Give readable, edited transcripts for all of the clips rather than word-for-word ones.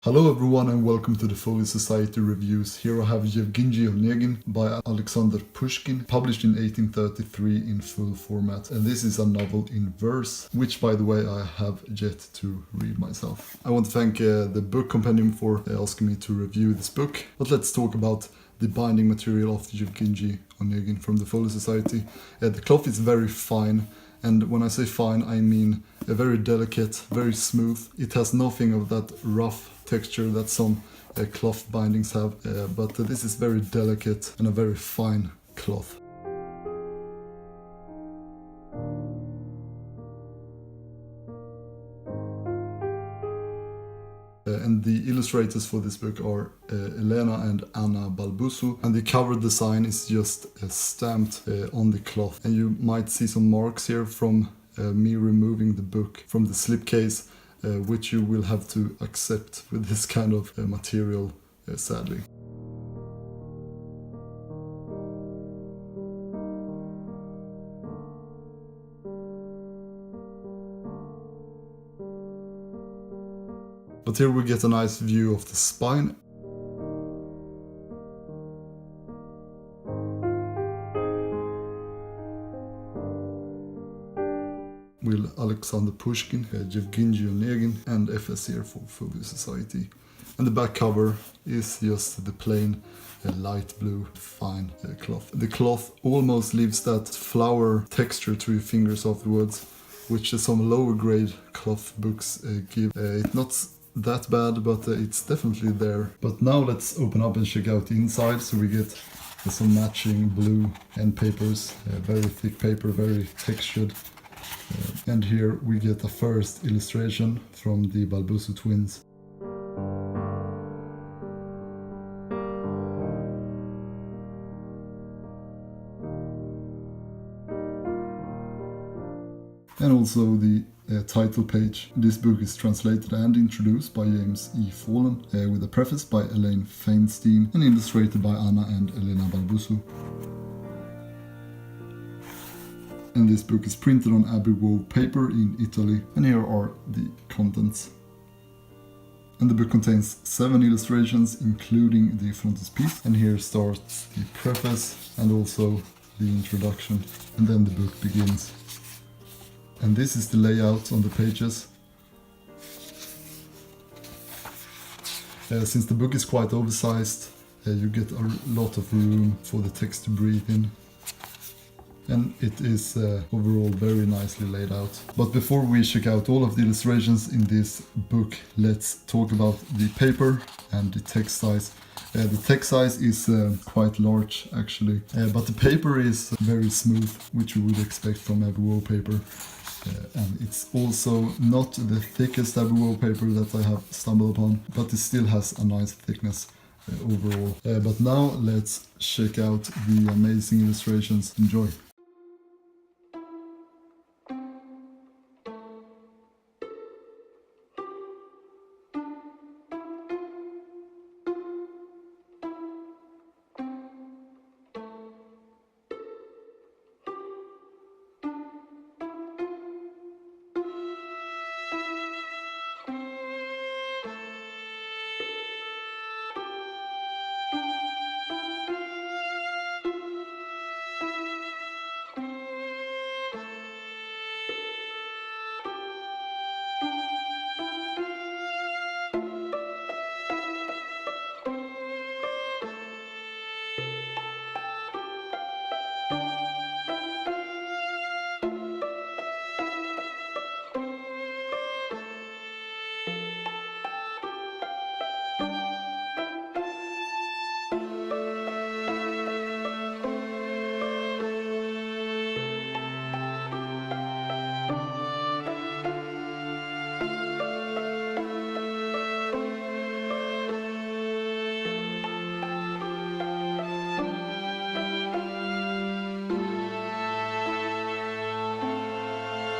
Hello everyone and welcome to the Folio Society reviews. Here I have Eugene Onegin by Alexander Pushkin, published in 1833 in full format. And this is a novel in verse, which by the way I have yet to read myself. I want to thank the book compendium for asking me to review this book. But let's talk about the binding material of Eugene Onegin from the Folio Society. The cloth is very fine. And when I say fine, I mean very delicate, very smooth. It has nothing of that rough texture that some cloth bindings have, but this is very delicate and a very fine cloth. And the illustrators for this book are Elena and Anna Balbusso, and the cover design is just stamped on the cloth. And you might see some marks here from me removing the book from the slipcase, which you will have to accept with this kind of material, sadly. But here we get a nice view of the spine. With Alexander Pushkin, Eugene Onegin and FS here for Folio Society. And the back cover is just the plain light blue fine cloth. The cloth almost leaves that flower texture to your fingers afterwards, which some lower grade cloth books give. It's not that bad, but it's definitely there. But now let's open up and check out the inside. So we get some matching blue end papers, very thick paper, very textured. And here we get a first illustration from the Balbusso twins. And also the title page. This book is translated and introduced by James E. Falen, with a preface by Elaine Feinstein and illustrated by Anna and Elena Balbusso. And this book is printed on Abbey Wove paper in Italy, and here are the contents. And the book contains 7 illustrations, including the frontispiece. And here starts the preface and also the introduction, and then the book begins. And this is the layout on the pages. Since the book is quite oversized, you get a lot of room for the text to breathe in. And it is overall very nicely laid out. But before we check out all of the illustrations in this book, let's talk about the paper and the text size. The text size is quite large actually, but the paper is very smooth, which you would expect from Abbey Wove paper. And it's also not the thickest Abbey Wove paper that I have stumbled upon, but it still has a nice thickness overall. But now let's check out the amazing illustrations. Enjoy!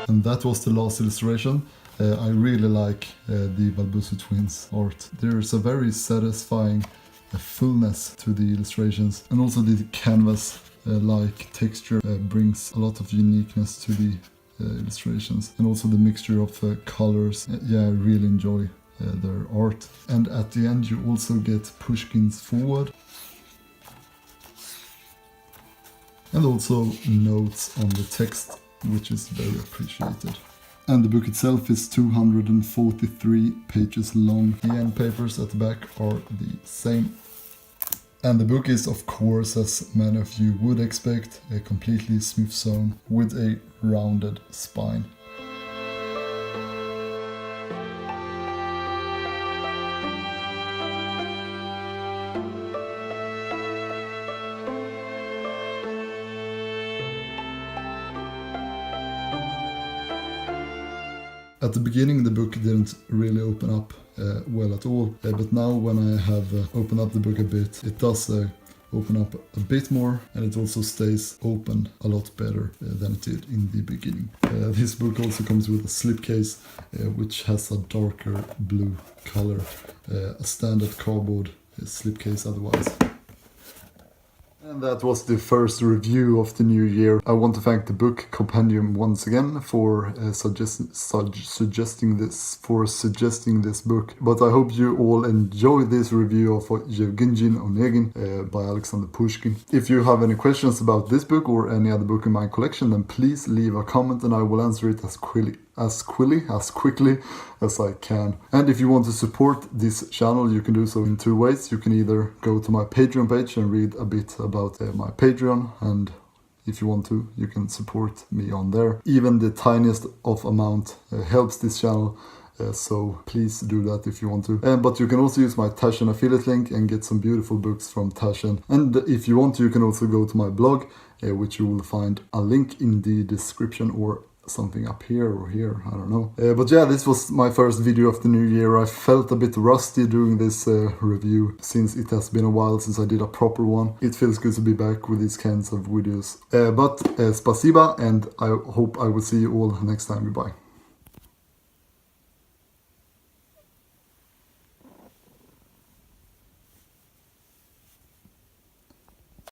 And that was the last illustration. I really like the Balbusso twins art. There's a very satisfying fullness to the illustrations, and also the canvas like texture brings a lot of uniqueness to the illustrations, and also the mixture of colors. Yeah, I really enjoy their art. And at the end you also get Pushkin's foreword. And also notes on the text, which is very appreciated. And the book itself is 243 pages long. The end papers at the back are the same. And the book is, of course, as many of you would expect, a completely smooth zone with a rounded spine. At the beginning the book didn't really open up well at all, but now when I have opened up the book a bit, it does open up a bit more, and it also stays open a lot better than it did in the beginning. This book also comes with a slipcase which has a darker blue color, a standard cardboard slipcase otherwise. And that was the first review of the new year. I want to thank the book compendium once again for suggesting this book. But I hope you all enjoy this review of Eugene Onegin by Alexander Pushkin. If you have any questions about this book or any other book in my collection, then please leave a comment and I will answer it as quickly as I can. And if you want to support this channel, you can do so in two ways. You can either go to my Patreon page and read a bit about my Patreon, and if you want to, you can support me on there. Even the tiniest of amount helps this channel, so please do that if you want to. But you can also use my Taschen affiliate link and get some beautiful books from Taschen. And if you want to, you can also go to my blog, which you will find a link in the description or something up here or here, I don't know. But yeah, this was my first video of the new year. I felt a bit rusty doing this review since it has been a while since I did a proper one. It feels good to be back with these kinds of videos. But spasiba, and I hope I will see you all next time. Goodbye.